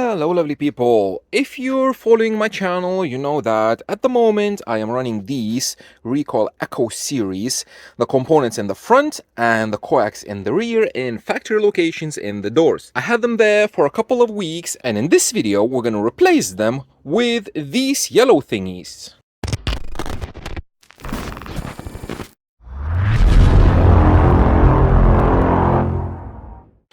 Hello lovely people, if you're following my channel you know that at the moment I am running these Recoil Echo series, the components in the front and the coax in the rear in factory locations in the doors. I had them there for a couple of weeks and in this video we're going to replace them with these yellow thingies.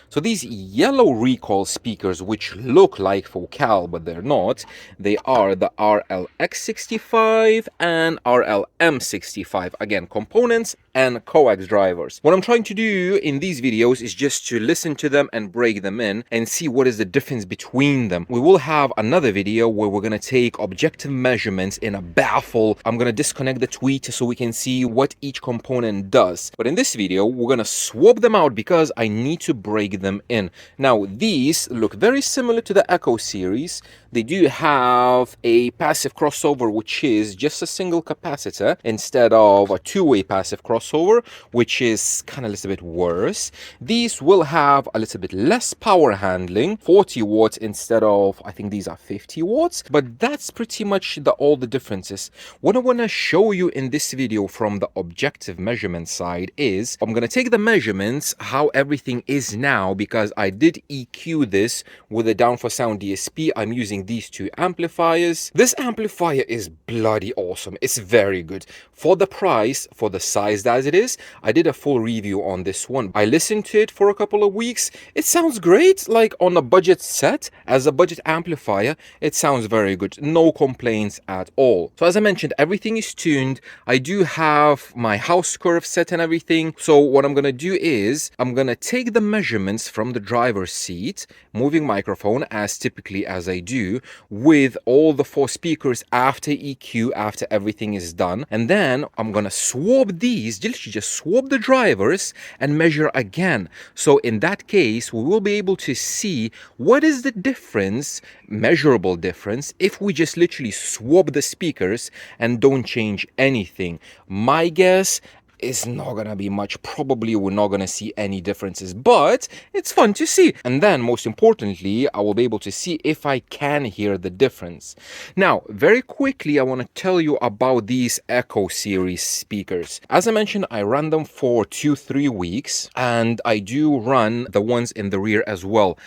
So these yellow Recoil speakers, which look like Focal but they're not, they are the RLX65 and RLM65. Again, components and coax drivers. What I'm trying to do in these videos is just to listen to them and break them in and see what is the difference between them. We will have another video where we're going to take objective measurements in a baffle. I'm going to disconnect the tweeter so we can see what each component does. But in this video, we're going to swap them out because I need to break them in. Now, these look very similar to the Echo series. They do have a passive crossover, which is just a single capacitor instead of a two-way passive crossover, which is kind of a little bit worse. These will have a little bit less power handling, 40 watts instead of, I think these are 50 watts, but that's pretty much all the differences. What I want to show you in this video from the objective measurement side is I'm going to take the measurements, how everything is now, because I did EQ this with a down for sound DSP. I'm using these two amplifiers. This amplifier is bloody awesome. It's very good. For the price, for the size as it is, I did a full review on this one. I listened to it for a couple of weeks. It sounds great, like on a budget set. As a budget amplifier, it sounds very good. No complaints at all. So as I mentioned, everything is tuned. I do have my house curve set and everything. So what I'm going to do is I'm going to take the measurements from the driver's seat, moving microphone as typically as I do, with all the four speakers after EQ, after everything is done. And then I'm going to swap these, just swap the drivers and measure again. So in that case, we will be able to see what is the difference, measurable difference, if we just literally swap the speakers and don't change anything. My guess is not gonna be much. Probably we're not gonna see any differences, but it's fun to see. And then most importantly, I will be able to see if I can hear the difference. Now, very quickly, I want to tell you about these Echo series speakers. As I mentioned, I ran them for 2-3 weeks, and I do run the ones in the rear as well.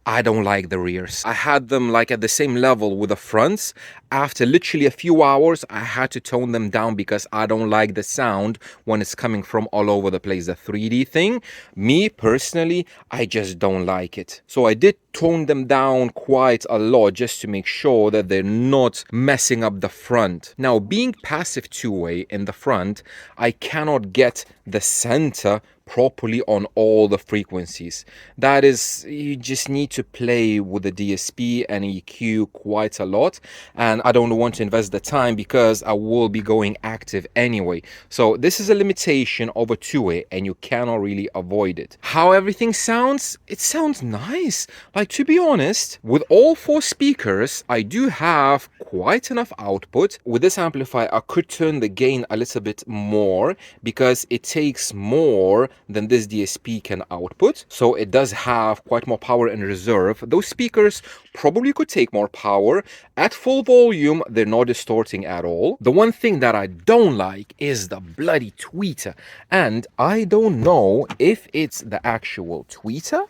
I don't like the rears. I had them like at the same level with the fronts. After literally a few hours, I had to tone them down because I don't like the sound when it's coming from all over the place. The 3D thing, me personally, I just don't like it. So I did tone them down quite a lot just to make sure that they're not messing up the front. Now, being passive two-way in the front, I cannot get the center properly on all the frequencies. That is, you just need to play with the DSP and EQ quite a lot, and I don't want to invest the time because I will be going active anyway. So this is a limitation of a two-way and you cannot really avoid it. How everything sounds, it sounds nice. Like, to be honest, with all four speakers, I do have quite enough output. With this amplifier, I could turn the gain a little bit more because it takes more than this DSP can output. So it does have quite more power in reserve. Those speakers probably could take more power. At full volume, they're not distorting at all. The one thing that I don't like is the bloody tweeter. And I don't know if it's the actual tweeter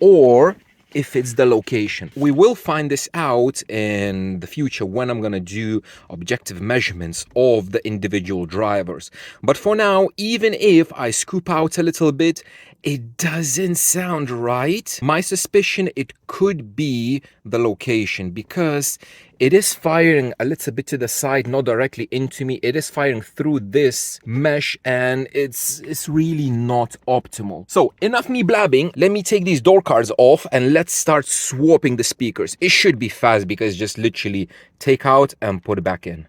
or if it's the location. We will find this out in the future when I'm gonna do objective measurements of the individual drivers. But for now, even if I scoop out a little bit, it doesn't sound right. My suspicion, it could be the location because it is firing a little bit to the side, not directly into me. It is firing through this mesh and it's really not optimal. So enough me blabbing. Let me take these door cards off and let's start swapping the speakers. It should be fast because just literally take out and put it back in.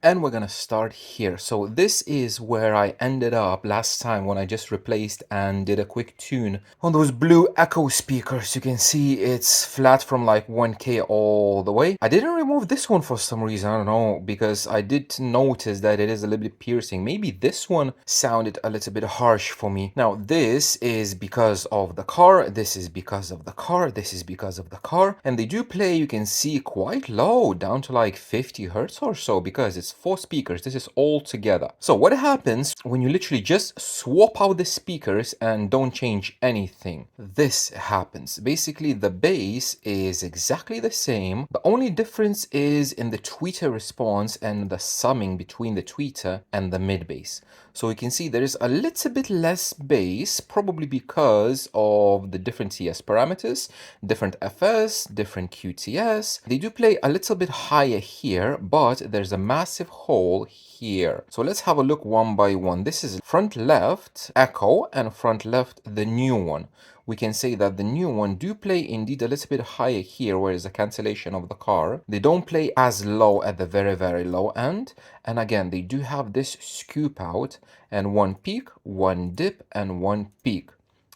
and we're gonna start here. So this is where I ended up last time when I just replaced and did a quick tune on those blue Echo speakers. You can see it's flat from like 1K all the way. I didn't remove this one for some reason, I don't know, because I did notice that it is a little bit piercing. Maybe this one sounded a little bit harsh for me. Now this is because of the car, this is because of the car, this is because of the car, and they do play, you can see, quite low, down to like 50 hertz or so, because it's 4 speakers. This is all together. So what happens when you literally just swap out the speakers and don't change anything? This happens. Basically the bass is exactly the same. The only difference is in the tweeter response and the summing between the tweeter and the mid bass. So you can see there is a little bit less bass, probably because of the different TS parameters, different FS, different QTS. They do play a little bit higher here, but there's a massive hole here. So let's have a look one by one. This is front left Echo and front left the new one. We can say that the new one do play indeed a little bit higher here, where is the cancellation of the car. They don't play as low at the very, very low end. And again, they do have this scoop out and one peak, one dip, and one peak.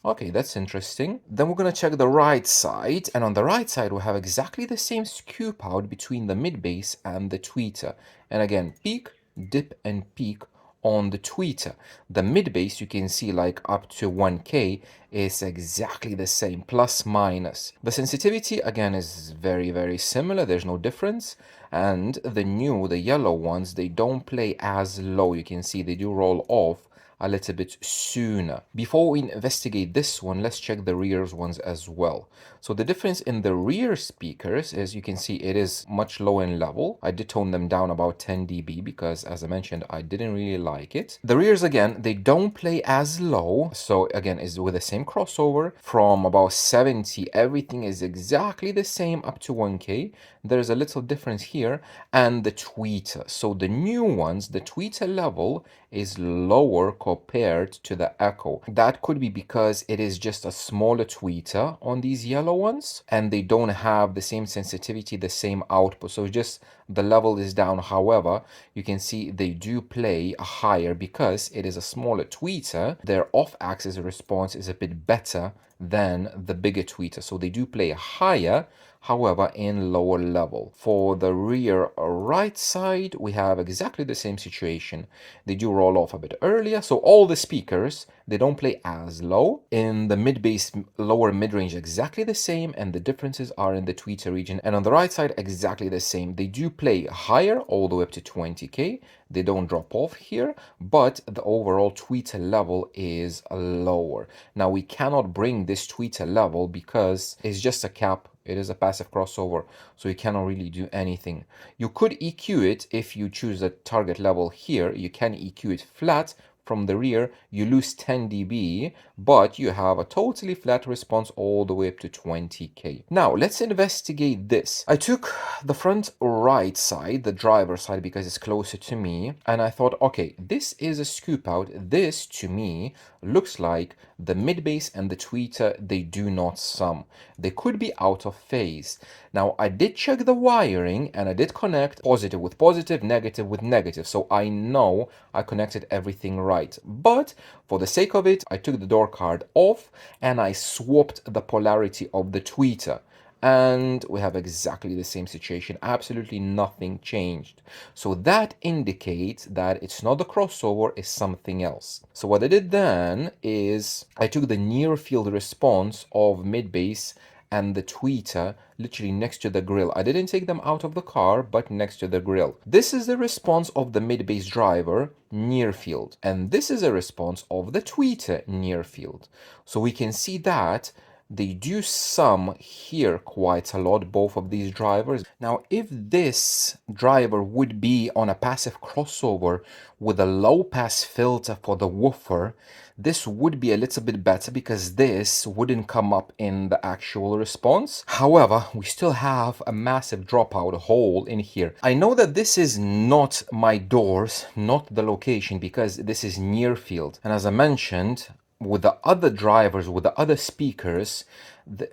Okay, that's interesting. Then we're going to check the right side, and on the right side we have exactly the same scoop out between the mid bass and the tweeter. And again, peak, dip, and peak on the tweeter. The mid bass, you can see like up to 1K is exactly the same, plus minus. The sensitivity again is very, very similar, there's no difference. And the yellow ones, they don't play as low. You can see they do roll off a little bit sooner. Before we investigate this one, let's check the rear ones as well. So the difference in the rear speakers is, you can see it is much lower in level. I did tone them down about 10 dB because, as I mentioned, I didn't really like it. The rears, again, they don't play as low. So again, is with the same crossover from about 70. Everything is exactly the same up to 1K. There's a little difference here. And the tweeter. So the new ones, the tweeter level is lower compared to the Echo. That could be because it is just a smaller tweeter on these yellow ones, and they don't have the same sensitivity, the same output. So just the level is down. However, you can see they do play higher because it is a smaller tweeter. Their off-axis response is a bit better than the bigger tweeter. So they do play higher, however, in lower level. For the rear right side, we have exactly the same situation. They do roll off a bit earlier. So all the speakers, they don't play as low. In the mid-bass, lower mid-range, exactly the same. And the differences are in the tweeter region. And on the right side, exactly the same. They do play higher, all the way up to 20K. They don't drop off here, but the overall tweeter level is lower. Now, we cannot bring this tweeter level because it's just a cap. It is a passive crossover, so you cannot really do anything. You could EQ it if you choose the target level here. You can EQ it flat. From the rear, you lose 10 dB, but you have a totally flat response all the way up to 20K. Now, let's investigate this. I took the front right side, the driver side, because it's closer to me, and I thought, okay, this is a scoop out. This, to me, looks like the mid bass and the tweeter, they do not sum. They could be out of phase. Now, I did check the wiring, and I did connect positive with positive, negative with negative, so I know I connected everything right. But for the sake of it, I took the door card off and I swapped the polarity of the tweeter. And we have exactly the same situation. Absolutely nothing changed. So that indicates that it's not the crossover, it's something else. So what I did then is I took the near field response of mid bass and the tweeter literally next to the grill. I didn't take them out of the car, but next to the grill. This is the response of the mid bass driver near field, and this is a response of the tweeter near field. So we can see that they do sum here quite a lot, both of these drivers. Now, if this driver would be on a passive crossover with a low pass filter for the woofer, this would be a little bit better because this wouldn't come up in the actual response. However, we still have a massive dropout hole in here. I know that this is not my doors, not the location, because this is near field. And as I mentioned, with the other drivers, with the other speakers,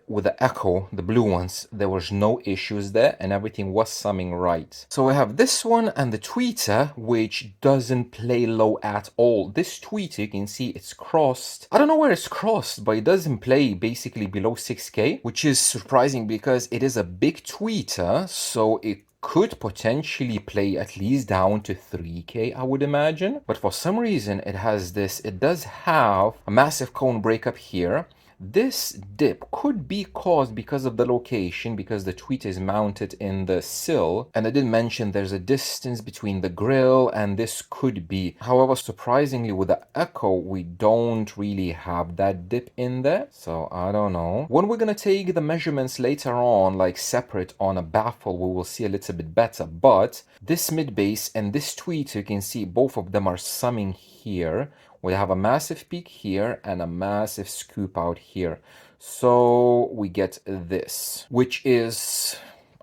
with the echo, the blue ones, there was no issues there and everything was sounding right. So we have this one and the tweeter, which doesn't play low at all. This tweeter, you can see it's crossed. I don't know where it's crossed, but it doesn't play basically below 6K, which is surprising because it is a big tweeter, so it could potentially play at least down to 3K, I would imagine. But for some reason, it has this, it does have a massive cone breakup here. This dip could be caused because of the location, because the tweeter is mounted in the sill. And I did mention there's a distance between the grill, and this could be. However, surprisingly, with the echo, we don't really have that dip in there. So I don't know. When we're gonna take the measurements later on, like separate on a baffle, we will see a little bit better. But this mid bass and this tweeter, you can see both of them are summing here. We have a massive peak here and a massive scoop out here. So we get this, which is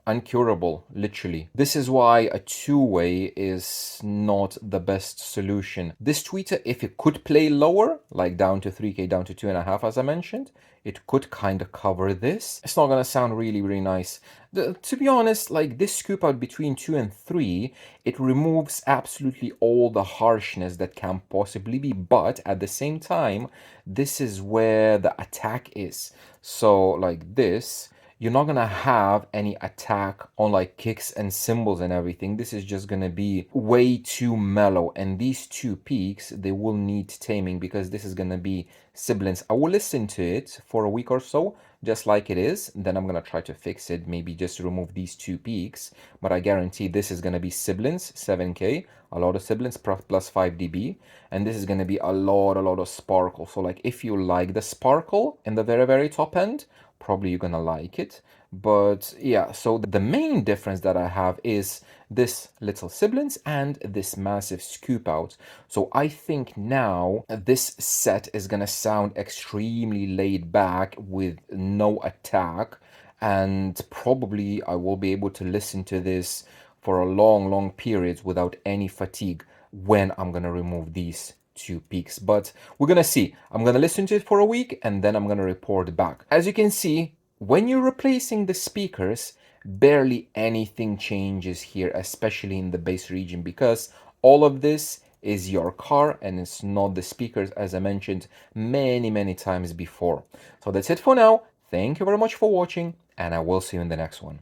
uncurable, literally. This is why a two-way is not the best solution. This tweeter, if it could play lower, like down to 3K, down to 2.5, as I mentioned, it could kind of cover this. It's not gonna sound really, really nice. To be honest, like this scoop out between 2 and 3, it removes absolutely all the harshness that can possibly be, but at the same time, this is where the attack is. So like this, you're not gonna have any attack on like kicks and cymbals and everything. This is just gonna be way too mellow, and these two peaks, they will need taming because this is gonna be sibilance. I will listen to it for a week or so just like it is, then I'm gonna try to fix it, maybe just remove these two peaks, but I guarantee this is gonna be sibilance 7K, a lot of sibilance plus 5 dB, and this is gonna be a lot of sparkle. So like if you like the sparkle in the very top end, probably you're gonna like it. But yeah, so the main difference that I have is this little sibilance and this massive scoop out. So I think now this set is gonna sound extremely laid back with no attack, and probably I will be able to listen to this for a long periods without any fatigue when I'm gonna remove these two peaks. But we're gonna see. I'm gonna listen to it for a week and then I'm gonna report back. As you can see, when you're replacing the speakers, barely anything changes here, especially in the bass region, because all of this is your car and it's not the speakers, as I mentioned many times before. So that's it for now. Thank you very much for watching, and I will see you in the next one.